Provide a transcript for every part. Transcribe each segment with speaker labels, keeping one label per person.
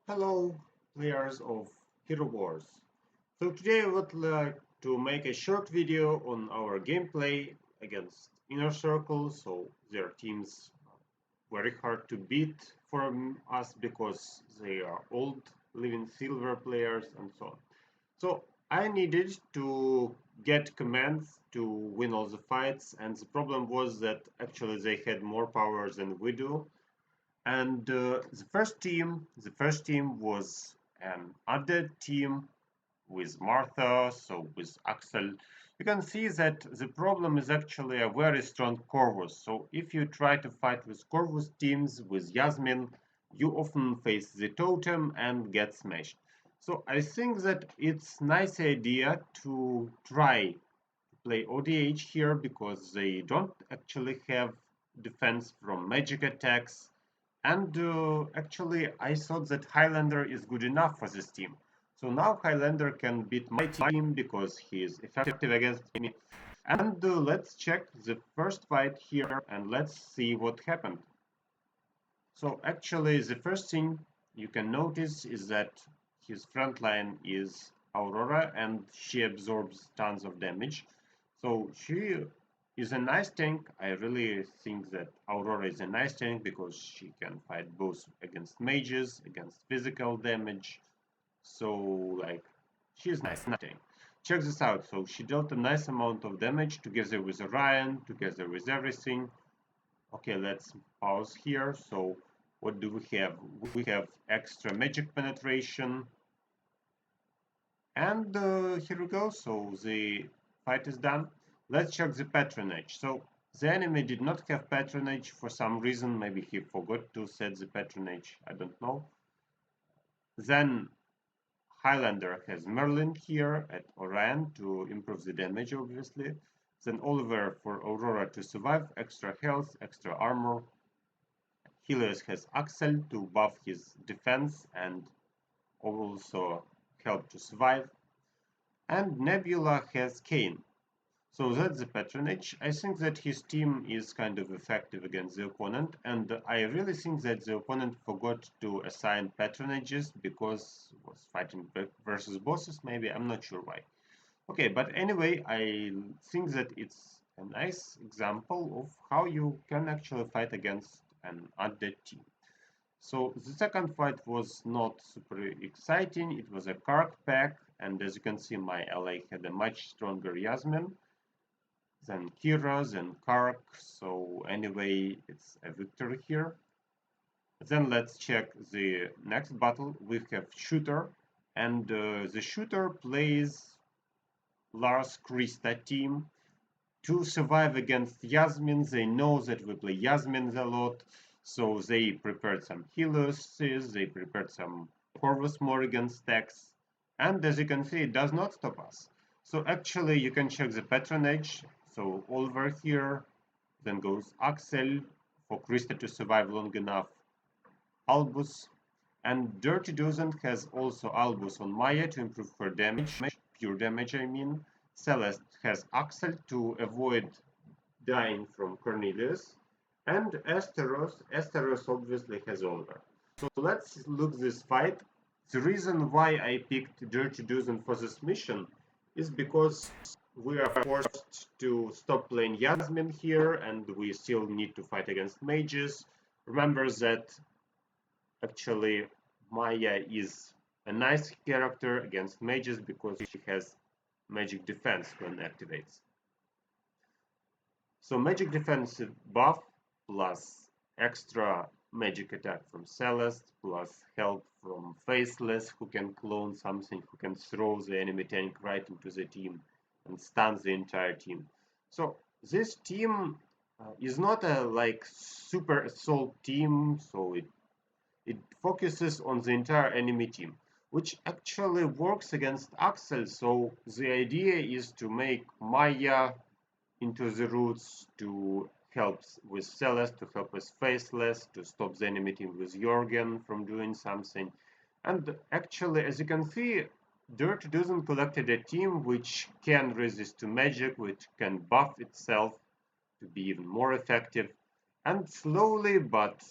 Speaker 1: Hello, players of Hero Wars. So today I would like to make a short video on our gameplay against Inner Circle. So their teams are very hard to beat for us because they are old, living silver players and so on. So I needed to get commands to win all the fights, and the problem was that actually they had more power than we do. And the first team was an Undead team with Martha, so with Axel. You can see that the problem is actually a very strong Corvus. So if you try to fight with Corvus teams with Yasmine, you often face the totem and get smashed. So I think that it's nice idea to try to play ODH here because they don't actually have defense from magic attacks, and actually, I thought that Highlander is good enough for this team. So now Highlander can beat my team because he is effective against me. And let's check the first fight here and let's see what happened. So actually, the first thing you can notice is that his front line is Aurora and she absorbs tons of damage. So she is a nice tank. I really think that Aurora is a nice tank because she can fight both against mages, against physical damage. So like she's a nice tank. Check this out. So she dealt a nice amount of damage together with Orion, together with everything. Okay, let's pause here. So what do we have? We have extra magic penetration. And here we go. So the fight is done. Let's check the patronage. So the enemy did not have patronage for some reason. Maybe he forgot to set the patronage. I don't know. Then Highlander has Merlin here at Orion to improve the damage, obviously. Then Oliver for Aurora to survive, extra health, extra armor. Helios has Axel to buff his defense and also help to survive. And Nebula has Kane. So that's the patronage. I think that his team is kind of effective against the opponent, and I really think that the opponent forgot to assign patronages because he was fighting versus bosses, maybe, I'm not sure why. Okay, but anyway, I think that it's a nice example of how you can actually fight against an undead team. So the second fight was not super exciting. It was a Kark pack, and as you can see, my ally had a much stronger Yasmin than Kira, than Kark. So anyway, it's a victory here. Then let's check the next battle. We have Shooter, and the Shooter plays Lars Krista team. To survive against Yasmin, they know that we play Yasmin a lot, so they prepared some Helioses, they prepared some Corvus Morrigan stacks, and as you can see, it does not stop us. So actually, you can check the patronage. So over here, then goes Axel for Krista to survive long enough, Albus, and Dirtyduzen has also Albus on Maya to improve her damage, pure damage I mean. Celeste has Axel to avoid dying from Cornelius, and Asteros obviously has Oliver. So let's look this fight. The reason why I picked Dirtyduzen for this mission is because we are forced to stop playing Yasmin here, and we still need to fight against mages. Remember that actually Maya is a nice character against mages because she has magic defense when activates. So magic defensive buff plus extra magic attack from Celeste plus help from Faceless, who can clone something, who can throw the enemy tank right into the team and stun the entire team. So this team is not a like super assault team, so it focuses on the entire enemy team, which actually works against Axel. So the idea is to make Maya into the roots, to help with Celeste, to help with Faceless, to stop the enemy team with Jorgen from doing something. And actually, as you can see, Dirtyduzen collected a team which can resist to magic, which can buff itself to be even more effective. And slowly but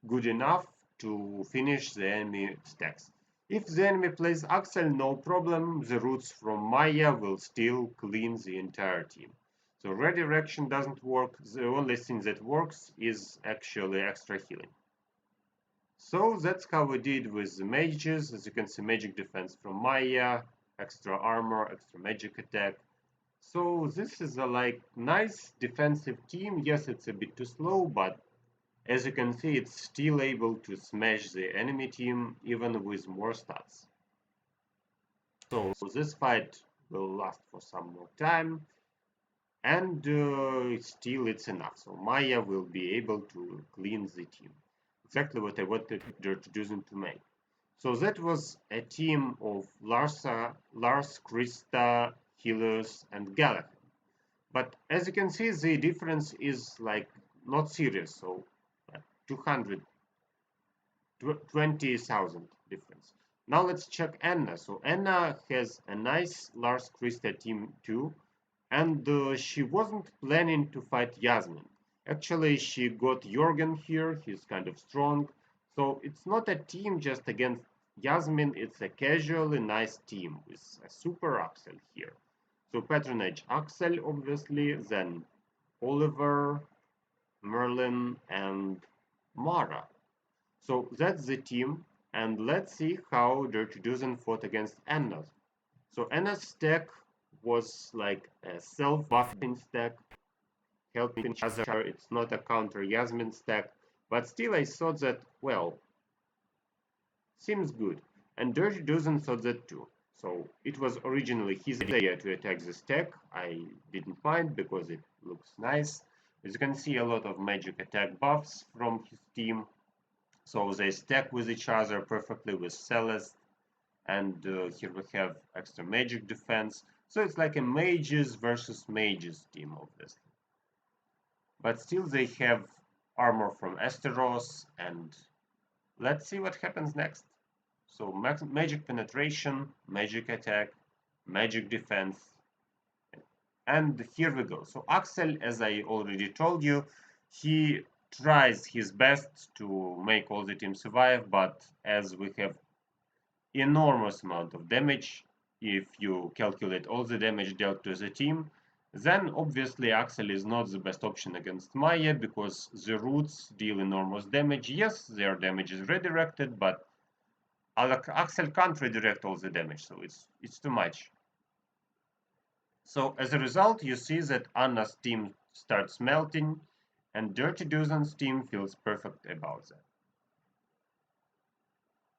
Speaker 1: good enough, to finish the enemy stacks. If the enemy plays Axel, no problem, the roots from Maya will still clean the entire team. So redirection doesn't work, the only thing that works is actually extra healing. So that's how we did with the mages. As you can see, magic defense from Maya, extra armor, extra magic attack. So this is a nice defensive team. Yes, it's a bit too slow, but as you can see, it's still able to smash the enemy team even with more stats. So this fight will last for some more time, and still it's enough. So Maya will be able to clean the team. Exactly what I wanted Dirtyduzen to make. So that was a team of Lars Krista, healers, and Galahad. But as you can see, the difference is not serious. So 220,000 difference. Now let's check Anna. So Anna has a nice Lars Krista team too, and she wasn't planning to fight Yasmine. Actually, she got Jorgen here. He's kind of strong. So it's not a team just against Yasmine. It's a casually nice team with a super Axel here. So patronage Axel, obviously, then Oliver, Merlin, and Mara. So that's the team, and let's see how Dirtyduzen fought against Anna. So Anna's stack was like a self-buffing stack, helping each other. It's not a counter Yasmine stack, but still I thought that, well, seems good. And Dirtyduzen thought that too. So it was originally his idea to attack the stack. I didn't mind because it looks nice. As you can see, a lot of magic attack buffs from his team. So they stack with each other perfectly with Celeste. And here we have extra magic defense. So it's like a mages versus mages team, obviously. But still they have armor from Esteros, and let's see what happens next. So magic penetration, magic attack, magic defense, and here we go. So Axel, as I already told you, he tries his best to make all the team survive, but as we have enormous amount of damage, if you calculate all the damage dealt to the team, then obviously Axel is not the best option against Maya because the roots deal enormous damage. Yes, their damage is redirected, but Axel can't redirect all the damage, so it's too much. So as a result, you see that Anna's team starts melting, and Dirtyduzen's team feels perfect about that.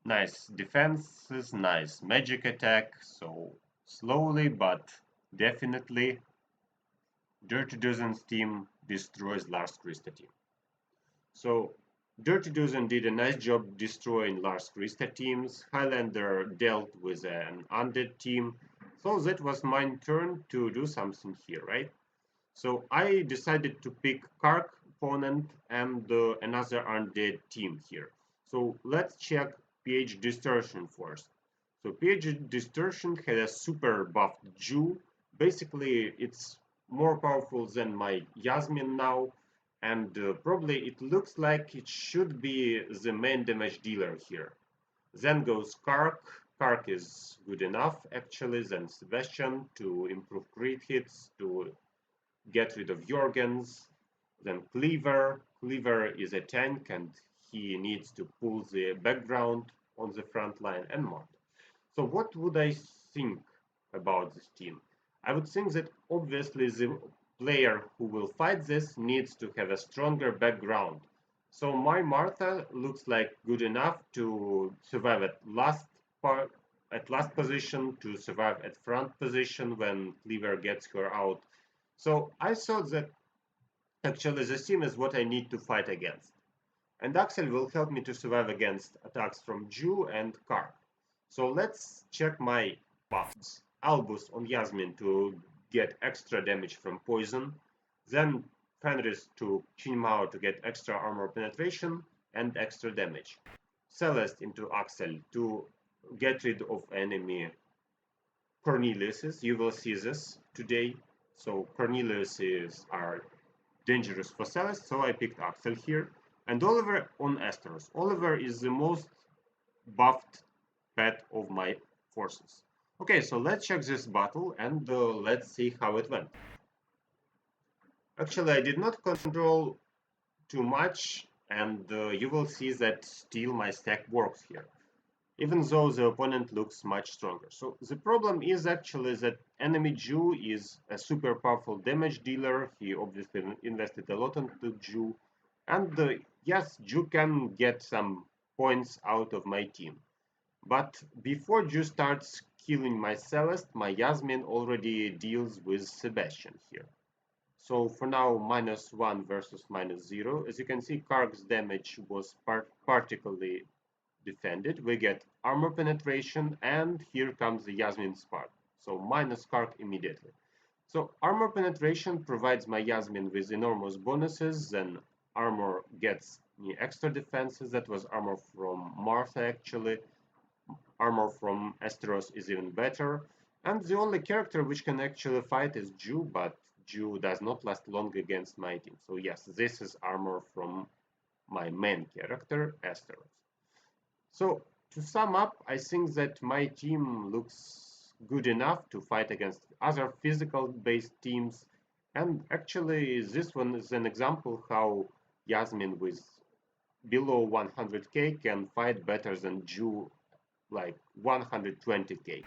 Speaker 1: Nice defenses, nice magic attack, so slowly but definitely Dirtyduzen's team destroys Lars Krista team. So Dirtyduzen did a nice job destroying Lars Krista teams. Highlander dealt with an Undead team. So that was my turn to do something here, right? So I decided to pick Kark opponent and another Undead team here. So let's check pH distortion first. So pH distortion had a super buffed Jew. Basically, it's more powerful than my Yasmine now, and probably it looks like it should be the main damage dealer here. Then goes Kark. Kark is good enough, actually, then Sebastian to improve crit hits, to get rid of Jorgens. Then Cleaver. Cleaver is a tank and he needs to pull the background on the front line and more. So what would I think about this team? I would think that obviously the player who will fight this needs to have a stronger background. So my Martha looks like good enough to survive at last position, to survive at front position when Cleaver gets her out. So I thought that actually the team is what I need to fight against. And Axel will help me to survive against attacks from Jew and Kark. So let's check my buffs. Albus on Yasmine to get extra damage from poison. Then Fenris to Chinmao to get extra armor penetration and extra damage. Celeste into Axel to get rid of enemy Corneliuses. You will see this today. So Corneliuses are dangerous for Celeste, so I picked Axel here. and Oliver on Asteros. Oliver is the most buffed pet of my forces. Okay, so let's check this battle and let's see how it went. Actually, I did not control too much, and you will see that still my stack works here, even though the opponent looks much stronger. So the problem is actually that enemy Jew is a super powerful damage dealer. He obviously invested a lot into Jew, and yes, Jew can get some points out of my team. But before Jew starts killing my Celeste, my Yasmine already deals with Sebastian here. So for now, -1 versus -0. As you can see, Karg's damage was particularly defended. We get armor penetration, and here comes the Yasmine's part. So minus Karg immediately. So armor penetration provides my Yasmine with enormous bonuses. Then armor gets me extra defenses. That was armor from Martha actually. Armor from Asteros is even better. And the only character which can actually fight is Jew, but Jew does not last long against my team. So yes, this is armor from my main character, Asteros. So to sum up, I think that my team looks good enough to fight against other physical-based teams. And actually, this one is an example how Yasmine with below 100k can fight better than Jew like 120k.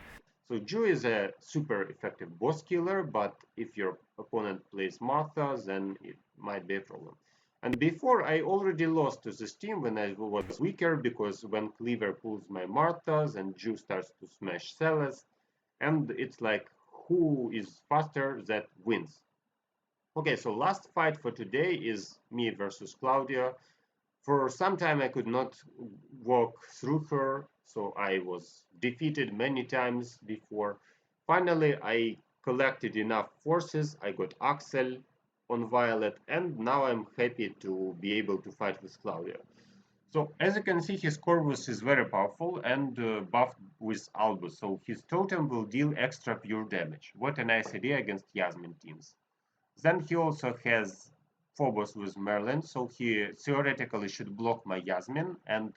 Speaker 1: So Jew is a super effective boss killer, but if your opponent plays Martha, then it might be a problem. And before, I already lost to this team when I was weaker, because when Cleaver pulls my Marthas and Jew starts to smash Celeste, and it's like who is faster that wins. Okay, so last fight for today is me versus Claudia. For some time I could not walk through her, so I was defeated many times before. Finally, I collected enough forces, I got Axel on Violet, and now I'm happy to be able to fight with Claudia. So as you can see, his Corvus is very powerful and buffed with Albus, so his totem will deal extra pure damage. What a nice idea against Yasmine teams. Then he also has Phobos with Merlin, so he theoretically should block my Yasmine and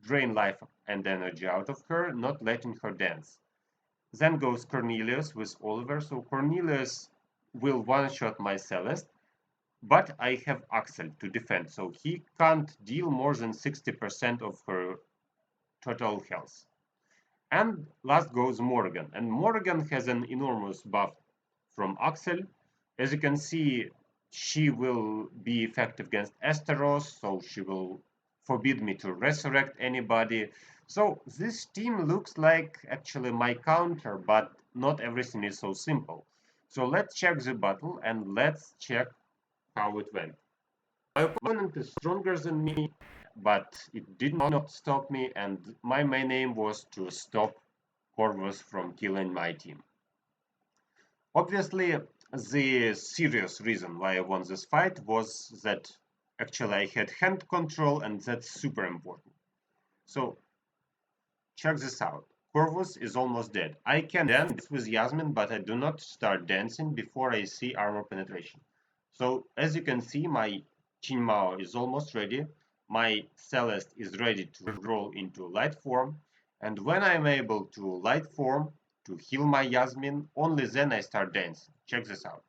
Speaker 1: drain life and energy out of her, not letting her dance. Then goes Cornelius with Oliver, so Cornelius will one-shot my Celeste, but I have Axel to defend, so he can't deal more than 60% of her total health. And last goes Morrigan, and Morrigan has an enormous buff from Axel. As you can see, she will be effective against Asteros, so she will forbid me to resurrect anybody. So this team looks like actually my counter, but not everything is so simple. So let's check the battle and let's check how it went. My opponent is stronger than me, but it did not stop me, and my main aim was to stop Corvus from killing my team. Obviously, the serious reason why I won this fight was that actually I had hand control, and that's super important. So check this out. Corvus is almost dead. I can dance with Yasmin, but I do not start dancing before I see armor penetration. So as you can see, my Qin Mao is almost ready. My Celeste is ready to roll into light form. And when I'm able to light form to heal my Yasmin, only then I start dancing. Check this out.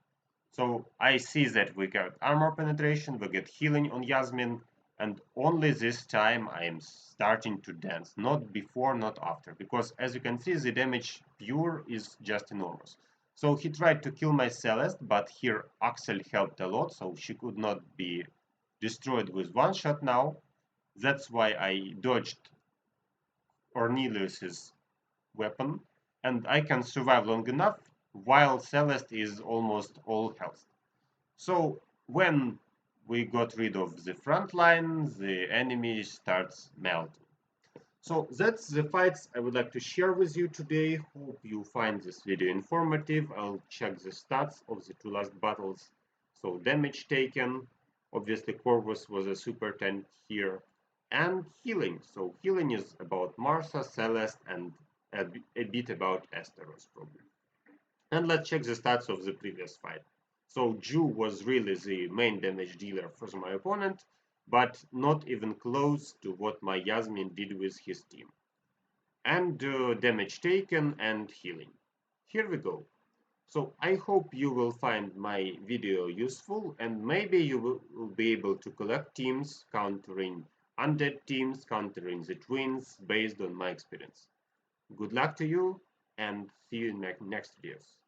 Speaker 1: So I see that we got armor penetration, we get healing on Yasmin, and only this time I am starting to dance, not before, not after, because as you can see, the damage pure is just enormous. So he tried to kill my Celeste, but here Axel helped a lot, so she could not be destroyed with one shot now. That's why I dodged Cornelius's weapon, and I can survive long enough while Celeste is almost all health. So when we got rid of the front line, the enemy starts melting. So that's the fights I would like to share with you today. Hope you find this video informative. I'll check the stats of the two last battles. So damage taken, obviously Corvus was a super tank here, and healing. So healing is about Martha, Celeste, and a bit about Asteros probably. And let's check the stats of the previous fight. So Jew was really the main damage dealer for my opponent. but not even close to what my Yasmine did with his team. And damage taken and healing. Here we go. So I hope you will find my video useful, and maybe you will be able to collect teams countering undead teams, countering the twins based on my experience. Good luck to you, and see you in next videos.